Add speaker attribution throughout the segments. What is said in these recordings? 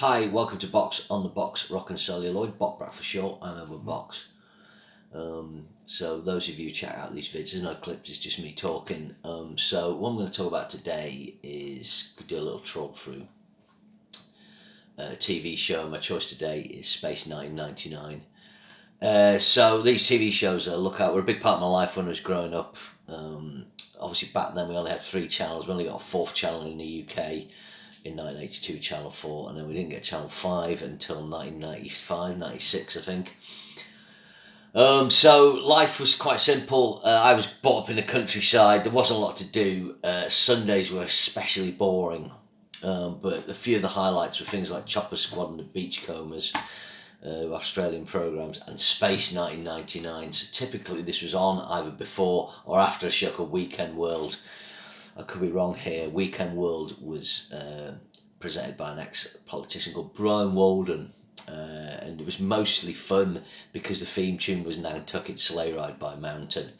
Speaker 1: Hi, welcome to Box on the Box Rock and Celluloid, Bot for short. I'm over Box. So those of you who check out these vids, there's no clips, it's just me talking. So what I'm going to talk about today is do a little troll through a TV show. My choice today is Space 1999. So these TV shows I look at were a big part of my life when I was growing up. Obviously back then we only had 3 channels. We only got a 4th channel in the UK in 1982, Channel 4, and then we didn't get Channel 5 until 1995, 96 I think. So life was quite simple. I was brought up in the countryside. There wasn't a lot to do. Sundays were especially boring. But a few of the highlights were things like Chopper Squad and the Beachcombers, Australian programmes, and Space 1999. So typically this was on either before or after a show called Weekend World. I could be wrong here. Weekend World was presented by an ex-politician called Brian Walden. And it was mostly fun because the theme tune was Nantucket Sleigh Ride by Mountain,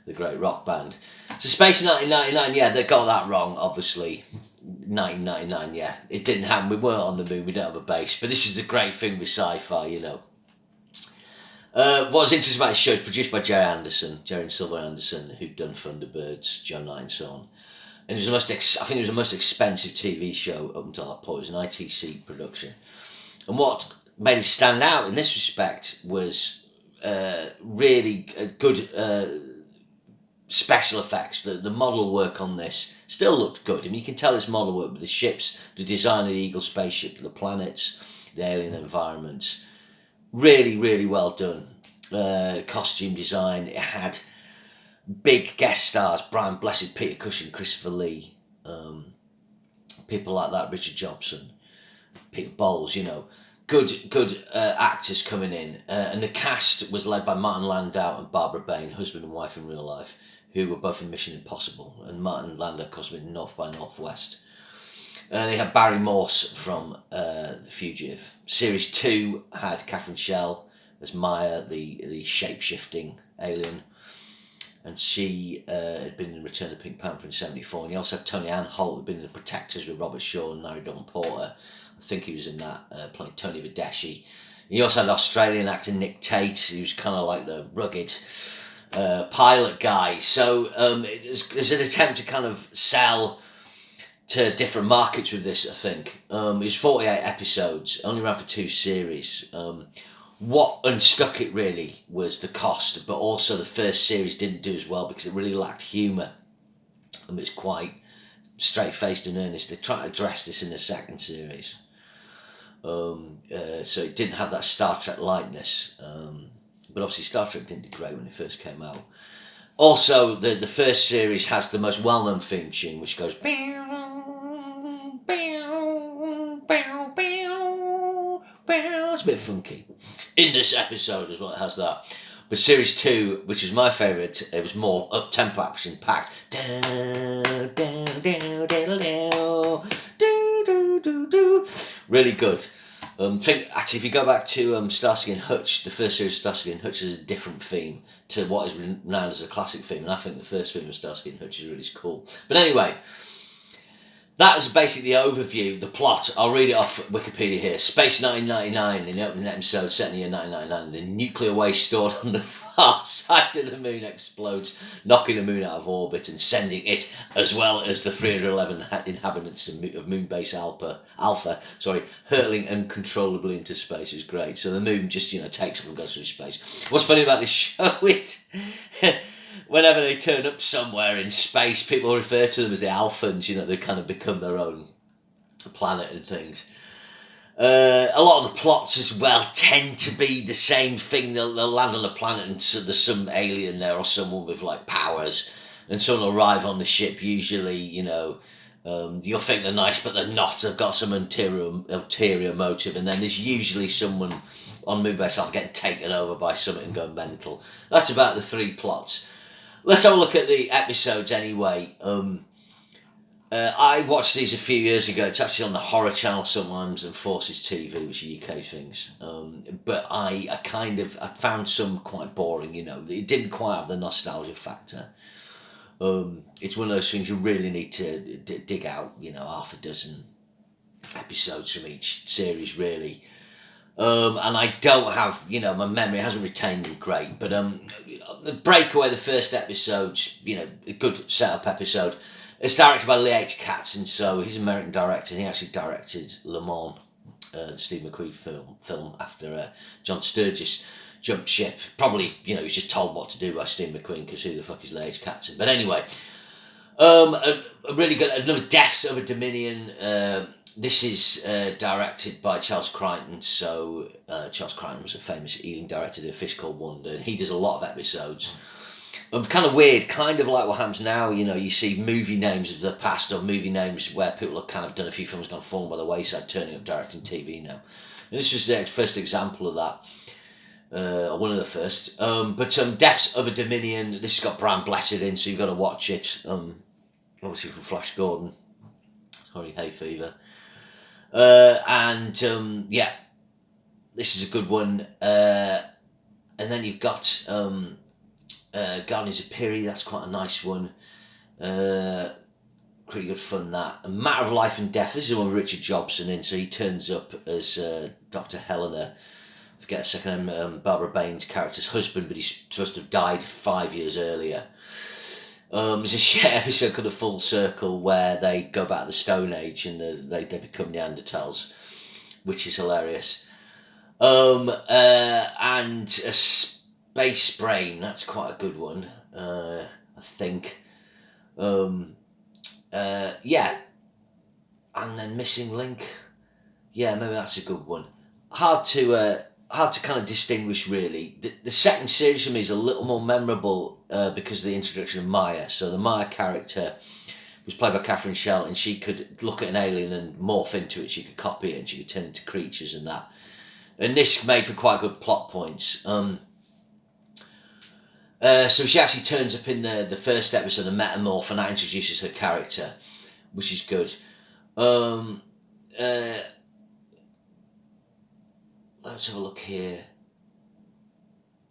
Speaker 1: the great rock band. So Space 1999, yeah, they got that wrong, obviously. 1999, yeah, it didn't happen. We weren't on the moon, we don't have a base. But this is the great thing with sci-fi, you know. What was interesting about this show is produced by Jerry and Silver Anderson, who'd done Thunderbirds, Joe Knight and so on. And it was I think it was the most expensive TV show up until that point. It was an ITC production. And what made it stand out in this respect was really good special effects. The model work on this still looked good. I mean, you can tell it's model work with the ships, the design of the Eagle spaceship, the planets, the alien environments. Really, really well done. Costume design. It had big guest stars: Brian Blessed, Peter Cushing, Christopher Lee, people like that, Richard Jobson, Peter Bowles, you know. Good actors coming in. And the cast was led by Martin Landau and Barbara Bain, husband and wife in real life, who were both in Mission Impossible. And Martin Landau, of course, in North by Northwest. They had Barry Morse from The Fugitive. Series 2 had Catherine Schell as Maya, the shape-shifting alien. And she had been in Return of the Pink Panther in 1974. And you also had Tony Ann Holt, who'd been in The Protectors with Robert Shaw and Larry Dawn Porter. I think he was in that, playing Tony Vadeshi. He also had Australian actor Nick Tate, who's kind of like the rugged pilot guy. So there's an attempt to kind of sell to different markets with this, I think. It was 48 episodes, only ran for 2 series. What unstuck it really was the cost, but also the first series didn't do as well because it really lacked humour. And it's quite straight-faced and earnest. They tried to address this in the second series. So it didn't have that Star Trek lightness. But obviously Star Trek didn't do great when it first came out. Also, the first series has the most well-known theme tune, which goes... It's a bit funky. In this episode as well, it has that. But series 2, which is my favourite, it was more up-tempo action-packed. Really good. Actually, if you go back to Starsky and Hutch, the first series of Starsky and Hutch is a different theme to what is renowned as a classic theme, and I think the first theme of Starsky and Hutch is really cool. But anyway, that was basically the overview, the plot. I'll read it off Wikipedia here. Space 1999, in the opening episode set in the year 1999, the nuclear waste stored on the far side of the moon explodes, knocking the moon out of orbit and sending it, as well as the 311 inhabitants of Moonbase Alpha, hurtling uncontrollably into space. Is great. So the moon just, takes up and goes through space. What's funny about this show is... whenever they turn up somewhere in space, people refer to them as the Alphans. They kind of become their own planet and things. A lot of the plots as well tend to be the same thing. They'll land on a planet and so there's some alien there or someone with like powers, and someone will arrive on the ship. Usually, you'll think they're nice, but they're not. They've got some ulterior motive, and then there's usually someone on Moonbase Alpha getting taken over by something and going mental. That's about the 3 plots. Let's have a look at the episodes anyway. I watched these a few years ago. It's actually on the Horror Channel sometimes and Forces TV, which are UK things. But I found some quite boring, It didn't quite have the nostalgia factor. It's one of those things you really need to dig out, half a dozen episodes from each series, really. And I don't have, my memory hasn't retained them great, but the Breakaway, the first episode's, a good setup episode. It's directed by Lee H. Katzin, so he's an American director, and he actually directed Le Mans, the Steve McQueen film after John Sturgis jumped ship. Probably, he was just told what to do by Steve McQueen, because who the fuck is Lee H. Katzin? But anyway, a really good, another Deaths of a Dominion. This is directed by Charles Crichton. So Charles Crichton was a famous Ealing director, did A Fish Called Wonder. He does a lot of episodes. Kind of weird, kind of like what happens now. You see movie names of the past, or movie names where people have kind of done a few films, gone fallen by the wayside, turning up directing TV now. And this was the first example of that. One of the first. But Deaths of a Dominion, this has got Brian Blessed in, so you've got to watch it. Obviously from Flash Gordon. Sorry, hay fever. Yeah, this is a good one. And then you've got Guardians of Piri, that's quite a nice one. Pretty good fun, that. A Matter of Life and Death, this is the one with Richard Jobson in, so he turns up as Dr. Helena, I forget a second name, Barbara Baines' character's husband, but he's supposed to have died 5 years earlier. There's a shit episode called The Full Circle where they go back to the Stone Age and they become Neanderthals, which is hilarious. And A Space Brain, that's quite a good one, I think. Yeah. And then Missing Link, yeah, maybe that's a good one. Hard to kind of distinguish, really. The second series for me is a little more memorable because of the introduction of Maya. So the Maya character was played by Catherine Shell, and she could look at an alien and morph into it. She could copy it, and she could turn into creatures and that. And this made for quite good plot points. So she actually turns up in the first episode of Metamorph, and that introduces her character, which is good. Let's have a look here.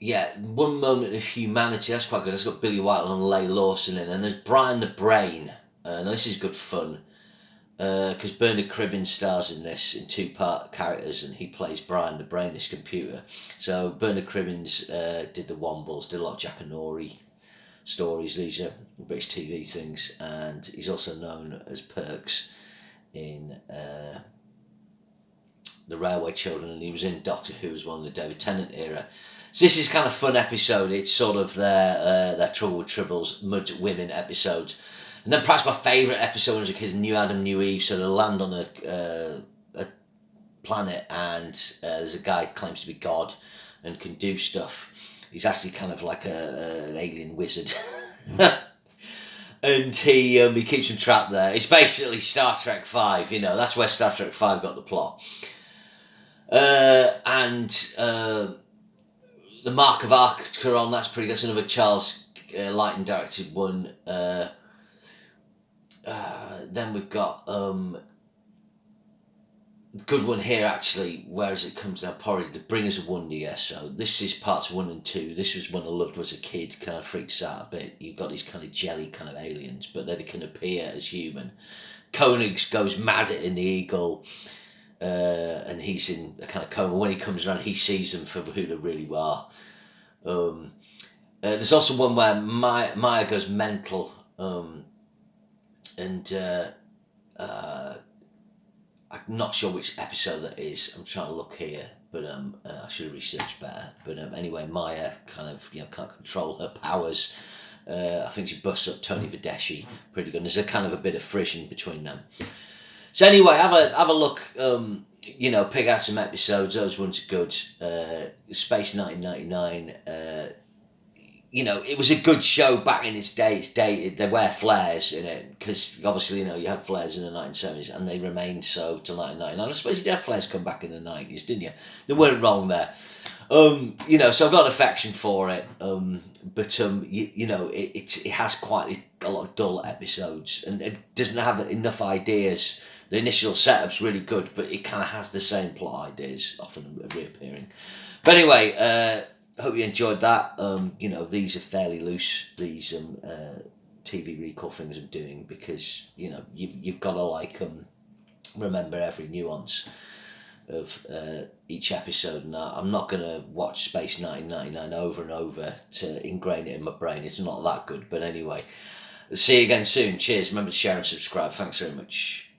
Speaker 1: Yeah, One Moment of Humanity, that's quite good. It's got Billy Whitehall and Leigh Lawson in, and there's Brian the Brain. Now this is good fun, because Bernard Cribbin stars in this in two-part characters, and he plays Brian the Brain, this computer. So Bernard Cribbins did the Wombles, did a lot of Jackanory stories. These are British TV things, and he's also known as Perks in The Railway Children, and he was in Doctor Who as well in the David Tennant era. So this is kind of fun episode. It's sort of their Trouble with Tribbles, Mud Women episode. And then perhaps my favourite episode when I was a kid, New Adam, New Eve. So they land on a planet, and there's a guy who claims to be God and can do stuff. He's actually kind of like an alien wizard. And he keeps them trapped there. It's basically Star Trek 5, that's where Star Trek 5 got the plot. The Mark of Acheron, that's pretty good. That's another Charles Lighton directed one. Then we've got good one here, actually, whereas it comes down, probably The Bringers of Wonder. Yeah, so this is parts 1 and 2. This was one I loved as a kid, kind of freaks out a bit. You've got these kind of jelly kind of aliens, but they can appear as human. Koenig goes mad in the Eagle, and he's in a kind of coma. When he comes around, he sees them for who they really are. There's also one where Maya goes mental, and I'm not sure which episode that is. I'm trying to look here, but I should have researched better. But anyway, Maya kind of can't control her powers. I think she busts up Tony Vedeschi pretty good. There's a kind of a bit of friction between them. So anyway, have a look. Pick out some episodes. Those ones are good. Space 1999. It was a good show back in its day. It's dated. They wear flares in it because obviously you had flares in the 1970s, and they remained so till 1999. I suppose you did have flares come back in the 90s, didn't you? They weren't wrong there. So I've got an affection for it. It has quite a lot of dull episodes, and it doesn't have enough ideas. The initial setup's really good, but it kind of has the same plot ideas, often reappearing. But anyway, I hope you enjoyed that. These are fairly loose, these TV recall things I'm doing, because you've got to remember every nuance of each episode, and I'm not going to watch Space 1999 over and over to ingrain it in my brain. It's not that good, but anyway, see you again soon. Cheers. Remember to share and subscribe. Thanks very much.